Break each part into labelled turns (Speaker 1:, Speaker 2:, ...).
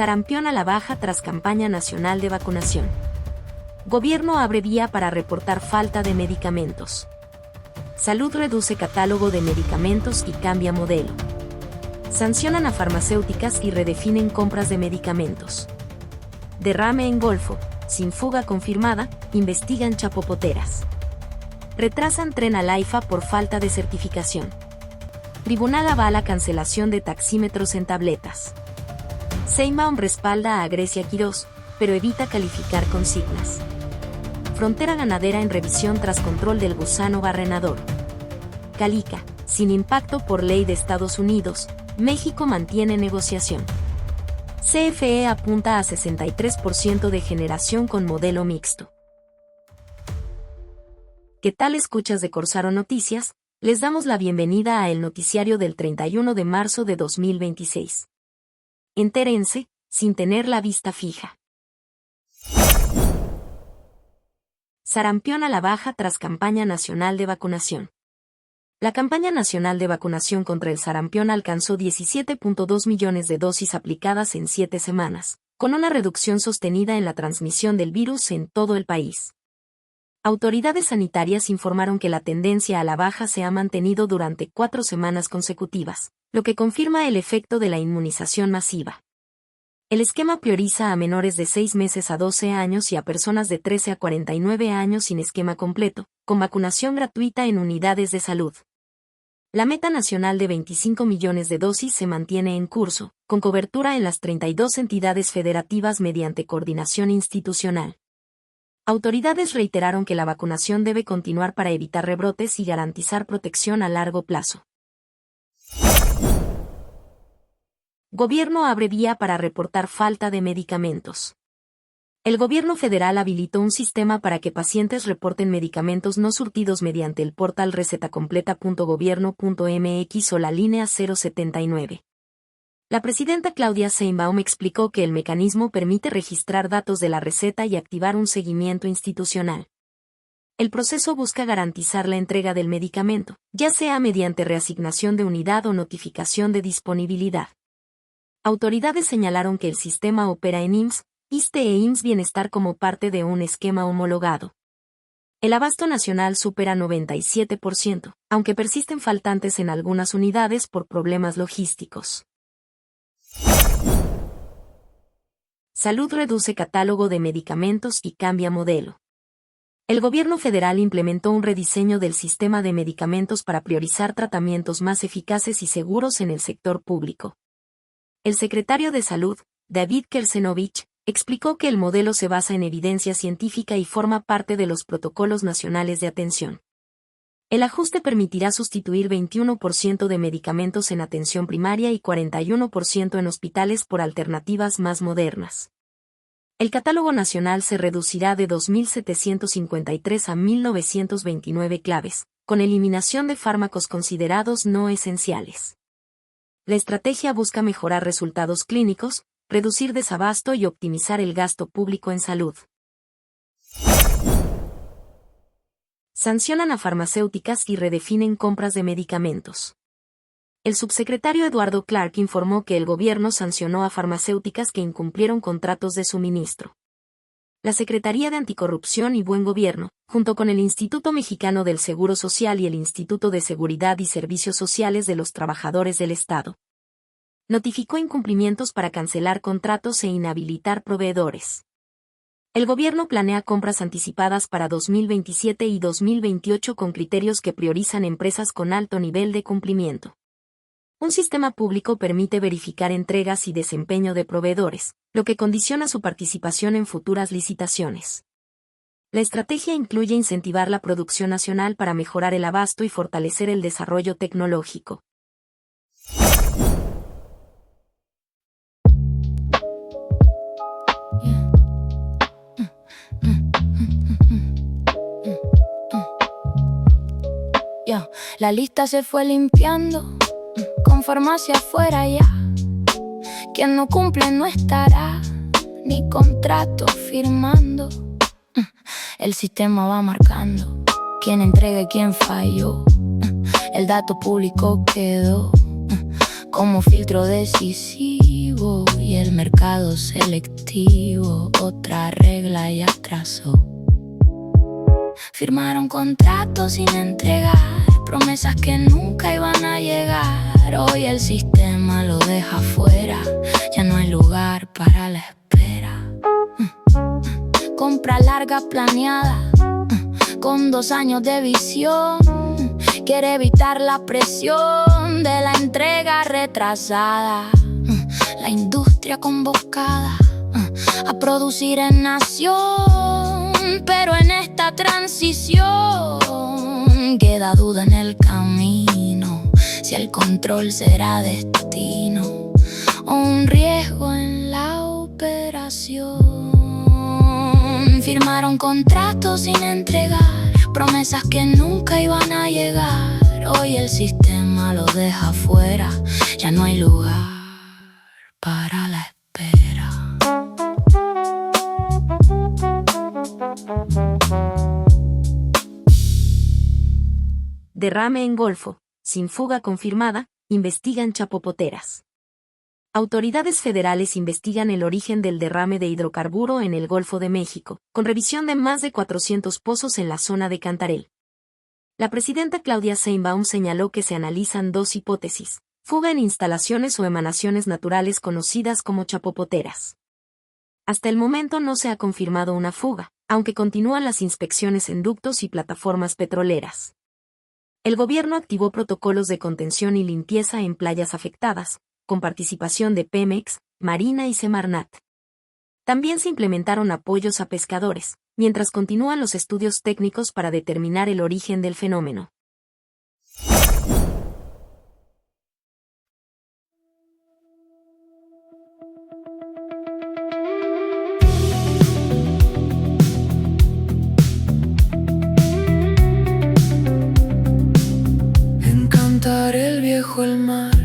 Speaker 1: Sarampión a la baja tras campaña nacional de vacunación. Gobierno abre vía para reportar falta de medicamentos. Salud reduce catálogo de medicamentos y cambia modelo. Sancionan a farmacéuticas y redefinen compras de medicamentos. Derrame en Golfo, sin fuga confirmada, investigan chapopoteras. Retrasan tren al AIFA por falta de certificación. Tribunal avala cancelación de taxímetros en tabletas. Sheinbaum respalda a Grecia Quirós, pero evita calificar consignas. Frontera ganadera en revisión tras control del gusano barrenador. Calica, sin impacto por ley de Estados Unidos, México mantiene negociación. CFE apunta a 63% de generación con modelo mixto. ¿Qué tal escuchas de Corsaro Noticias? Les damos la bienvenida a el noticiario del 31 de marzo de 2026. Entérense, sin tener la vista fija. Sarampión a la baja tras campaña nacional de vacunación. La campaña nacional de vacunación contra el sarampión alcanzó 17.2 millones de dosis aplicadas en 7 semanas, con una reducción sostenida en la transmisión del virus en todo el país. Autoridades sanitarias informaron que la tendencia a la baja se ha mantenido durante 4 semanas consecutivas, lo que confirma el efecto de la inmunización masiva. El esquema prioriza a menores de 6 meses a 12 años y a personas de 13 a 49 años sin esquema completo, con vacunación gratuita en unidades de salud. La meta nacional de 25 millones de dosis se mantiene en curso, con cobertura en las 32 entidades federativas mediante coordinación institucional. Autoridades reiteraron que la vacunación debe continuar para evitar rebrotes y garantizar protección a largo plazo. Gobierno abre vía para reportar falta de medicamentos. El gobierno federal habilitó un sistema para que pacientes reporten medicamentos no surtidos mediante el portal recetacompleta.gobierno.mx o la línea 079. La presidenta Claudia Sheinbaum explicó que el mecanismo permite registrar datos de la receta y activar un seguimiento institucional. El proceso busca garantizar la entrega del medicamento, ya sea mediante reasignación de unidad o notificación de disponibilidad. Autoridades señalaron que el sistema opera en IMSS, ISSSTE e IMSS Bienestar como parte de un esquema homologado. El abasto nacional supera 97%, aunque persisten faltantes en algunas unidades por problemas logísticos. Salud reduce catálogo de medicamentos y cambia modelo. El gobierno federal implementó un rediseño del sistema de medicamentos para priorizar tratamientos más eficaces y seguros en el sector público. El secretario de Salud, David Kersenovich, explicó que el modelo se basa en evidencia científica y forma parte de los protocolos nacionales de atención. El ajuste permitirá sustituir 21% de medicamentos en atención primaria y 41% en hospitales por alternativas más modernas. El catálogo nacional se reducirá de 2.753 a 1.929 claves, con eliminación de fármacos considerados no esenciales. La estrategia busca mejorar resultados clínicos, reducir desabasto y optimizar el gasto público en salud. Sancionan a farmacéuticas y redefinen compras de medicamentos. El subsecretario Eduardo Clark informó que el gobierno sancionó a farmacéuticas que incumplieron contratos de suministro. La Secretaría de Anticorrupción y Buen Gobierno, junto con el Instituto Mexicano del Seguro Social y el Instituto de Seguridad y Servicios Sociales de los Trabajadores del Estado, notificó incumplimientos para cancelar contratos e inhabilitar proveedores. El gobierno planea compras anticipadas para 2027 y 2028 con criterios que priorizan empresas con alto nivel de cumplimiento. Un sistema público permite verificar entregas y desempeño de proveedores, lo que condiciona su participación en futuras licitaciones. La estrategia incluye incentivar la producción nacional para mejorar el abasto y fortalecer el desarrollo tecnológico.
Speaker 2: La lista se fue limpiando, con farmacia afuera ya. Quien no cumple no estará, ni contrato firmando. El sistema va marcando quién entrega y quién falló. El dato público quedó como filtro decisivo. vivo y el mercado selectivo otra regla ya trazó. Firmaron contratos sin entregar, promesas que nunca iban a llegar. Hoy el sistema lo deja fuera, ya no hay lugar para la espera. Compra larga planeada, con 2 años de visión. Quiere evitar la presión de la entrega retrasada. La industria convocada a producir en nación. Pero en esta transición queda duda en el camino, si el control será destino o un riesgo en la operación. Firmaron contratos sin entregar, promesas que nunca iban a llegar. Hoy el sistema lo deja fuera, ya no hay lugar para la espera.
Speaker 1: Derrame en Golfo, sin fuga confirmada, investigan chapopoteras. Autoridades federales investigan el origen del derrame de hidrocarburo en el Golfo de México, con revisión de más de 400 pozos en la zona de Cantarell. La presidenta Claudia Sheinbaum señaló que se analizan 2 hipótesis: fuga en instalaciones o emanaciones naturales conocidas como chapopoteras. Hasta el momento no se ha confirmado una fuga, aunque continúan las inspecciones en ductos y plataformas petroleras. El gobierno activó protocolos de contención y limpieza en playas afectadas, con participación de Pemex, Marina y Semarnat. También se implementaron apoyos a pescadores, mientras continúan los estudios técnicos para determinar el origen del fenómeno.
Speaker 3: En Cantarell viejo el mar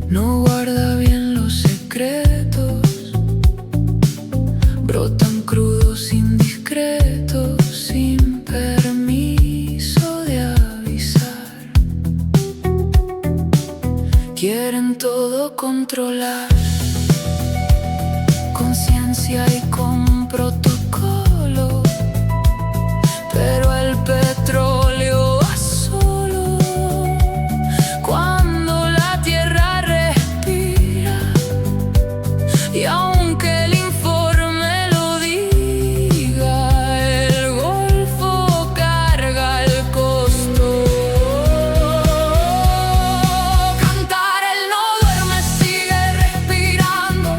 Speaker 3: no guarda bien los secretos, brotan crudos, indiscretos, sin permiso de avisar. Quieren todo controlar, con ciencia y con protocolo, pero el petróleo va solo. Cuando la tierra respira, y aunque el informe lo diga, el Golfo carga el costo. Cantarell no duerme, sigue respirando,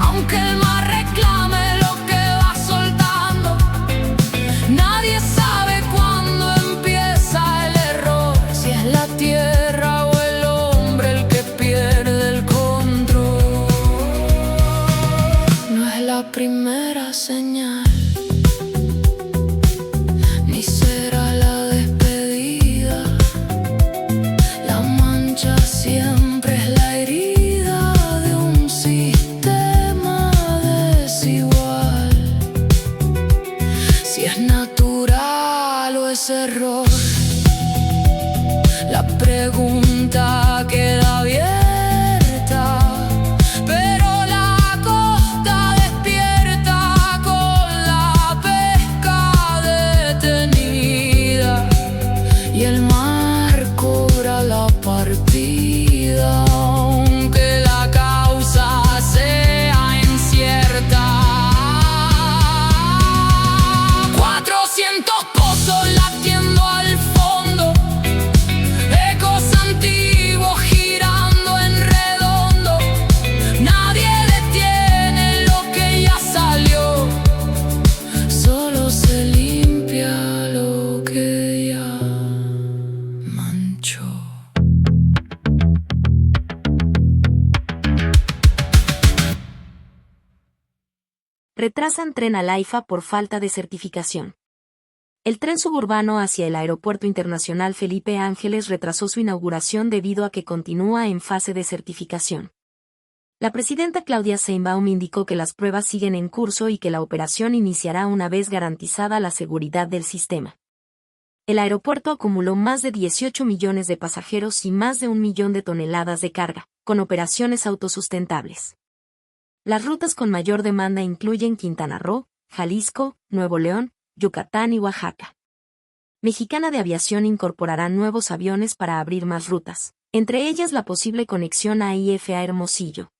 Speaker 3: aunque el mar reclame lo que va soltando. Nadie sabe cuándo empieza el error, si es la tierra o el hombre el que pierde el control. No es la primera señal, ni será la despedida. La mancha siempre es la herida de un sistema desigual. Si es natural o es error, la pregunta queda abierta, pero la costa despierta con la pesca detenida, y el mar cobra la partida, aunque la causa sea incierta. 400 pozos latiendo al fondo, ecos antiguos girando en redondo. Nadie detiene lo que ya salió, solo se limpia lo que ya manchó.
Speaker 1: Retrasan tren al AIFA por falta de certificación. El tren suburbano hacia el Aeropuerto Internacional Felipe Ángeles retrasó su inauguración debido a que continúa en fase de certificación. La presidenta Claudia Sheinbaum indicó que las pruebas siguen en curso y que la operación iniciará una vez garantizada la seguridad del sistema. El aeropuerto acumuló más de 18 millones de pasajeros y más de 1 millón de toneladas de carga, con operaciones autosustentables. Las rutas con mayor demanda incluyen Quintana Roo, Jalisco, Nuevo León, Yucatán y Oaxaca. Mexicana de Aviación incorporará nuevos aviones para abrir más rutas, entre ellas la posible conexión a IFA Hermosillo.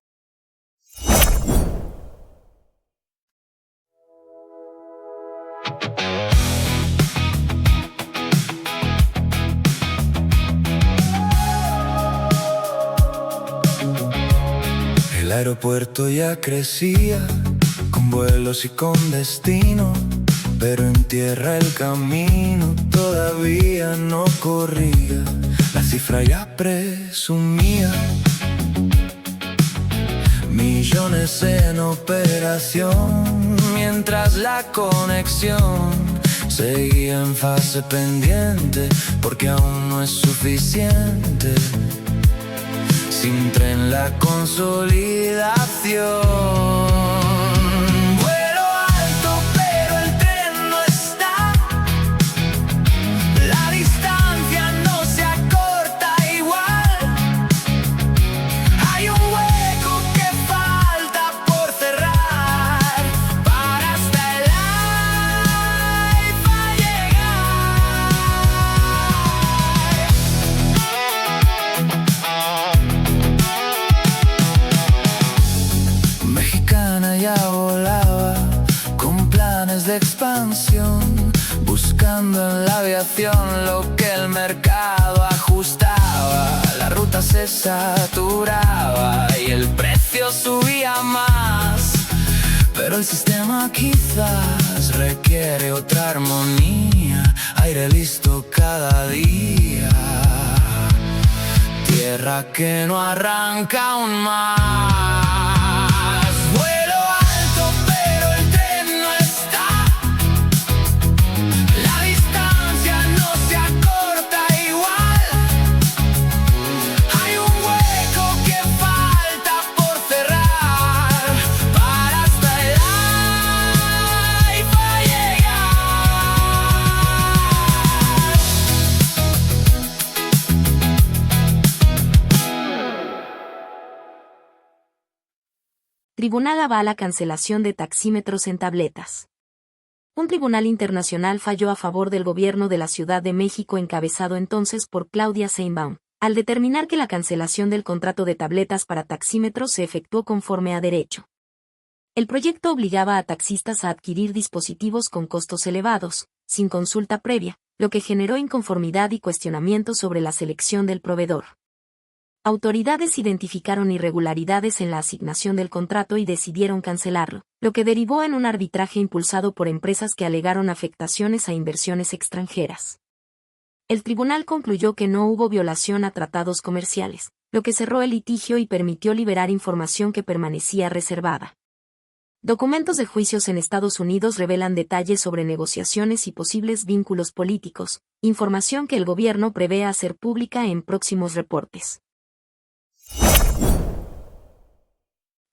Speaker 4: El aeropuerto ya crecía, con vuelos y con destino, pero en tierra el camino todavía no corría. La cifra ya presumía millones en operación, mientras la conexión seguía en fase pendiente, porque aún no es suficiente. Sin tren la consolidación. De expansión, buscando en la aviación lo que el mercado ajustaba. La ruta se saturaba y el precio subía más, pero el sistema quizás requiere otra armonía. Aire listo cada día, tierra que no arranca aún más.
Speaker 1: Tribunal avala cancelación de taxímetros en tabletas. Un tribunal internacional falló a favor del gobierno de la Ciudad de México encabezado entonces por Claudia Sheinbaum, al determinar que la cancelación del contrato de tabletas para taxímetros se efectuó conforme a derecho. El proyecto obligaba a taxistas a adquirir dispositivos con costos elevados, sin consulta previa, lo que generó inconformidad y cuestionamientos sobre la selección del proveedor. Autoridades identificaron irregularidades en la asignación del contrato y decidieron cancelarlo, lo que derivó en un arbitraje impulsado por empresas que alegaron afectaciones a inversiones extranjeras. El tribunal concluyó que no hubo violación a tratados comerciales, lo que cerró el litigio y permitió liberar información que permanecía reservada. Documentos de juicios en Estados Unidos revelan detalles sobre negociaciones y posibles vínculos políticos, información que el gobierno prevé hacer pública en próximos reportes.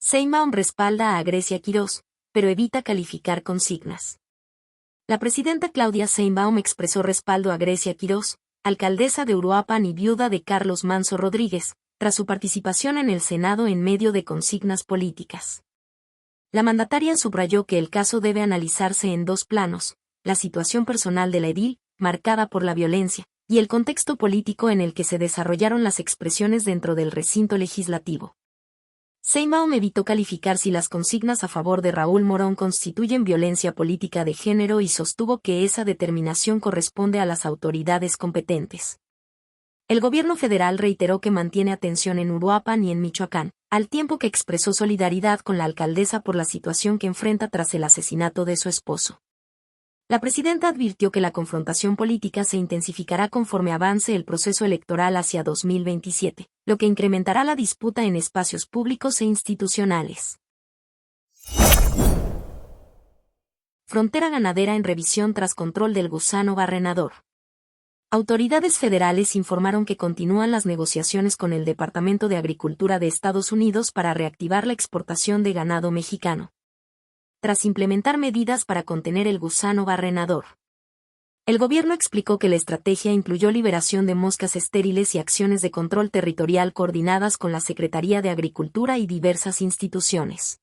Speaker 1: Sheinbaum respalda a Grecia Quirós, pero evita calificar consignas. La presidenta Claudia Sheinbaum expresó respaldo a Grecia Quirós, alcaldesa de Uruapan y viuda de Carlos Manso Rodríguez, tras su participación en el Senado en medio de consignas políticas. La mandataria subrayó que el caso debe analizarse en dos planos: la situación personal de la edil, marcada por la violencia, y el contexto político en el que se desarrollaron las expresiones dentro del recinto legislativo. Sheinbaum evitó calificar si las consignas a favor de Raúl Morón constituyen violencia política de género y sostuvo que esa determinación corresponde a las autoridades competentes. El gobierno federal reiteró que mantiene atención en Uruapan y en Michoacán, al tiempo que expresó solidaridad con la alcaldesa por la situación que enfrenta tras el asesinato de su esposo. La presidenta advirtió que la confrontación política se intensificará conforme avance el proceso electoral hacia 2027, lo que incrementará la disputa en espacios públicos e institucionales. Frontera ganadera en revisión tras control del gusano barrenador. Autoridades federales informaron que continúan las negociaciones con el Departamento de Agricultura de Estados Unidos para reactivar la exportación de ganado mexicano, tras implementar medidas para contener el gusano barrenador. El gobierno explicó que la estrategia incluyó liberación de moscas estériles y acciones de control territorial coordinadas con la Secretaría de Agricultura y diversas instituciones.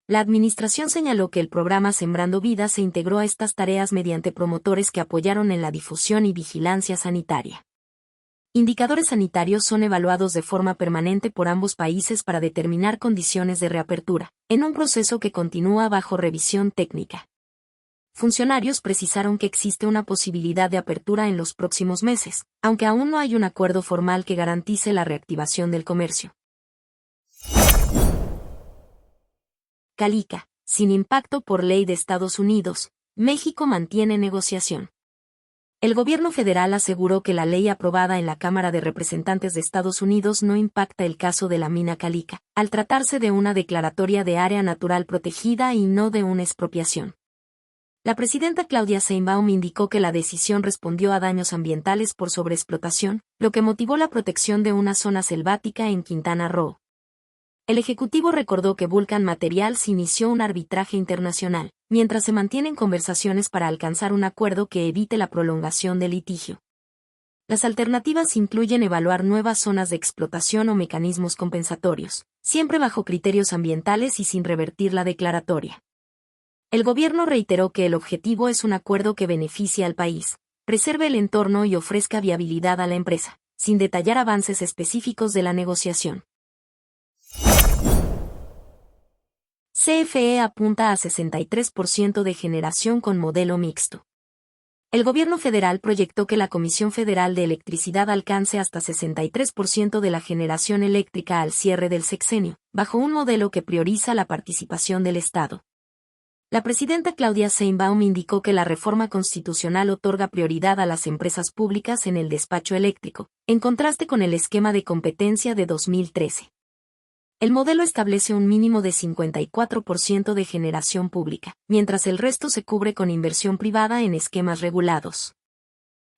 Speaker 1: La administración señaló que el programa Sembrando Vida se integró a estas tareas mediante promotores que apoyaron en la difusión y vigilancia sanitaria. Indicadores sanitarios son evaluados de forma permanente por ambos países para determinar condiciones de reapertura, en un proceso que continúa bajo revisión técnica. Funcionarios precisaron que existe una posibilidad de apertura en los próximos meses, aunque aún no hay un acuerdo formal que garantice la reactivación del comercio. Calica, sin impacto por ley de Estados Unidos, México mantiene negociación. El gobierno federal aseguró que la ley aprobada en la Cámara de Representantes de Estados Unidos no impacta el caso de la mina Calica, al tratarse de una declaratoria de área natural protegida y no de una expropiación. La presidenta Claudia Sheinbaum indicó que la decisión respondió a daños ambientales por sobreexplotación, lo que motivó la protección de una zona selvática en Quintana Roo. El Ejecutivo recordó que Vulcan Materials inició un arbitraje internacional, mientras se mantienen conversaciones para alcanzar un acuerdo que evite la prolongación del litigio. Las alternativas incluyen evaluar nuevas zonas de explotación o mecanismos compensatorios, siempre bajo criterios ambientales y sin revertir la declaratoria. El gobierno reiteró que el objetivo es un acuerdo que beneficie al país, preserve el entorno y ofrezca viabilidad a la empresa, sin detallar avances específicos de la negociación. CFE apunta a 63% de generación con modelo mixto. El gobierno federal proyectó que la Comisión Federal de Electricidad alcance hasta 63% de la generación eléctrica al cierre del sexenio, bajo un modelo que prioriza la participación del Estado. La presidenta Claudia Sheinbaum indicó que la reforma constitucional otorga prioridad a las empresas públicas en el despacho eléctrico, en contraste con el esquema de competencia de 2013. El modelo establece un mínimo de 54% de generación pública, mientras el resto se cubre con inversión privada en esquemas regulados.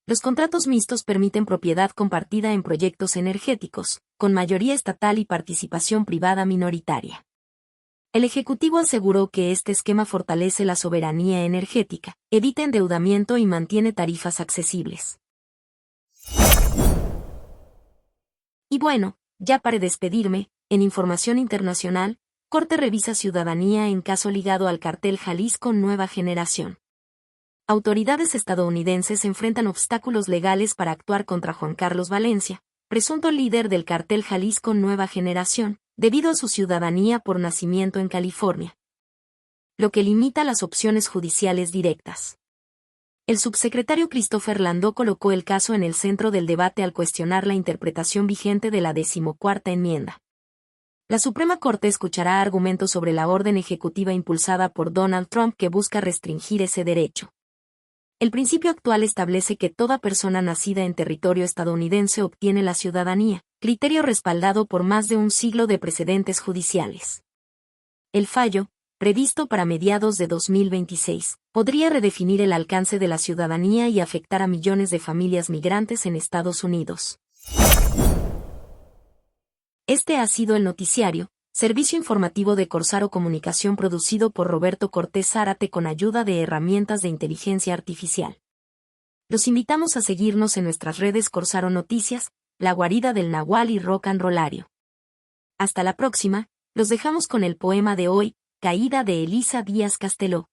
Speaker 1: Los contratos mixtos permiten propiedad compartida en proyectos energéticos, con mayoría estatal y participación privada minoritaria. El Ejecutivo aseguró que este esquema fortalece la soberanía energética, evita endeudamiento y mantiene tarifas accesibles. Y bueno, ya para despedirme, en información internacional, Corte revisa ciudadanía en caso ligado al cartel Jalisco Nueva Generación. Autoridades estadounidenses enfrentan obstáculos legales para actuar contra Juan Carlos Valencia, presunto líder del cartel Jalisco Nueva Generación, debido a su ciudadanía por nacimiento en California, lo que limita las opciones judiciales directas. El subsecretario Christopher Landó colocó el caso en el centro del debate al cuestionar la interpretación vigente de la 14ª enmienda. La Suprema Corte escuchará argumentos sobre la orden ejecutiva impulsada por Donald Trump que busca restringir ese derecho. El principio actual establece que toda persona nacida en territorio estadounidense obtiene la ciudadanía, criterio respaldado por más de un siglo de precedentes judiciales. El fallo, previsto para mediados de 2026, podría redefinir el alcance de la ciudadanía y afectar a millones de familias migrantes en Estados Unidos. Este ha sido el noticiario, servicio informativo de Corsaro Comunicación producido por Roberto Cortés Zárate con ayuda de herramientas de inteligencia artificial. Los invitamos a seguirnos en nuestras redes Corsaro Noticias, La Guarida del Nahual y Rock and Rollario. Hasta la próxima, los dejamos con el poema de hoy, Caída de Elisa Díaz Casteló.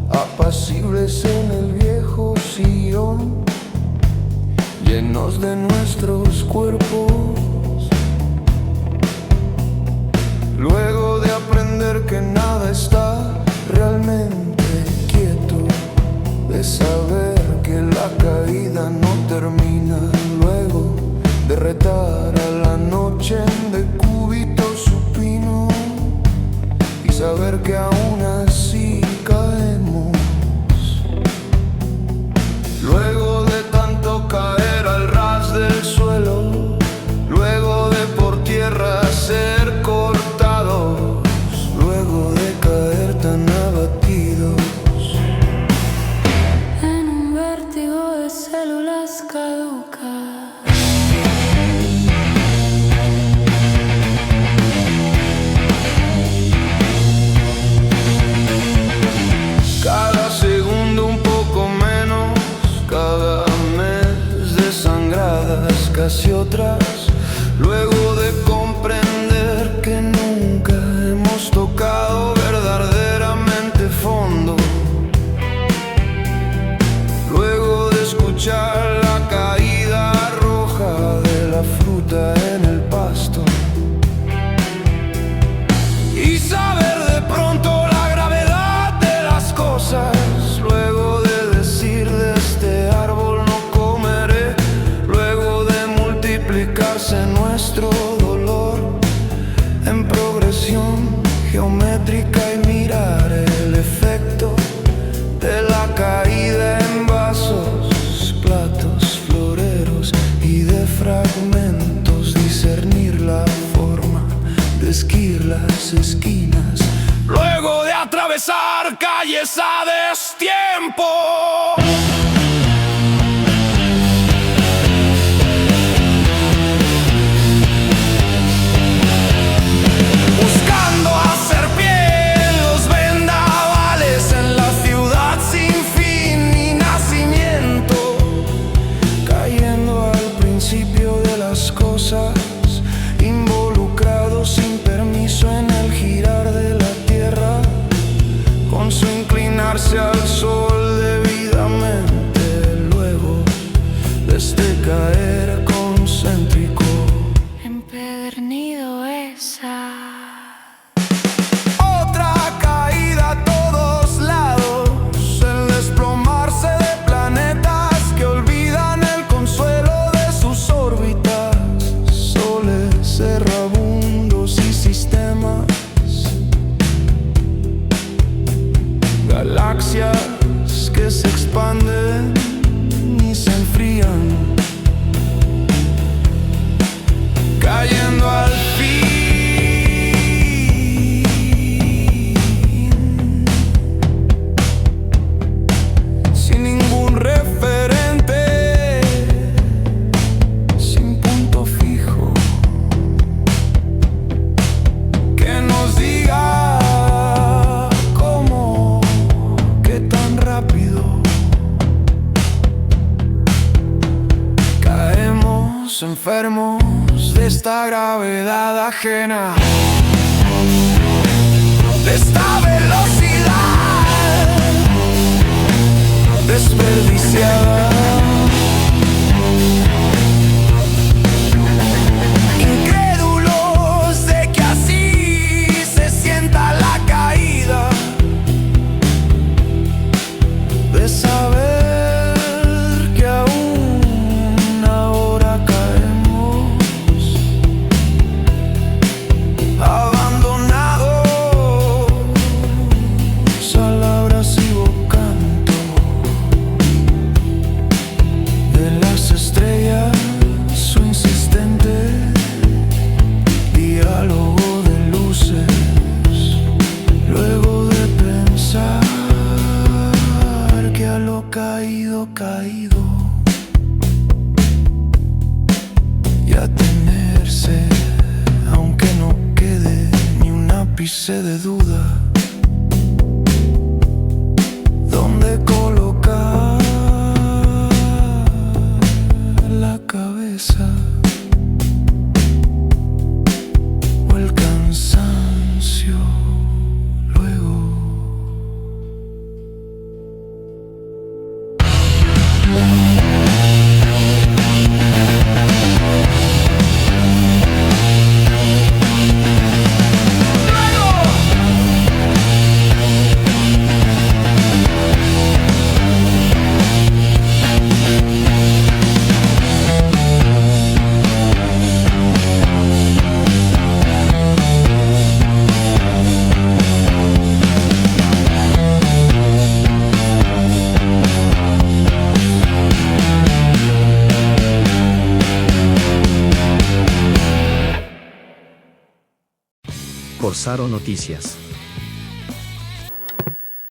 Speaker 4: Apacibles en el viejo sillón, llenos de nuestros cuerpos. Luego de aprender que nada está realmente quieto, de saber que la caída no termina, luego de retar a la noche en decúbito supino y saber que aún así caemos. Luego de tanto caer al ras del suelo, luego y otras, luego de comprender que nunca hemos tocado verdaderamente fondo, luego de escuchar la caída roja de la fruta en el pasto y saber de pronto la gravedad de las cosas, luego de decir de este árbol no comeré, luego de multiplicarse nuestro dolor en progresión geométrica y mirar el efecto de la caída en vasos, platos, floreros y de fragmentos, discernir la forma de esquir las esquinas, luego de atravesar calles a destiempo. Buscando hacer pie en los vendavales, en la ciudad sin fin ni nacimiento, cayendo al principio de las cosas, involucrado sin permiso en el girar de la tierra, con su inclinarse al sol debidamente, luego de este caer concéntrico,
Speaker 2: Empedernido esa.
Speaker 4: otra caída a todos lados, el desplomarse de planetas que olvidan el consuelo de sus órbitas, soles errabundos y sistemas, galaxias que se expanden y se enfrían, cayendo al fin sin ningún referente, sin punto fijo que nos diga cómo, qué tan rápido caemos enfermos de esta gravedad ajena, de esta velocidad desperdiciada, incrédulos de que así se sienta la caída, de saber que aún ahora caemos abandonados al abrasivo canto de las estrellas, su insistente diálogo de luces, luego de pensar que a lo caído, caído, y atenerse, aunque no quede ni un ápice de duda, dónde colocar la cabeza o el cansancio luego.
Speaker 5: Corsaro Noticias.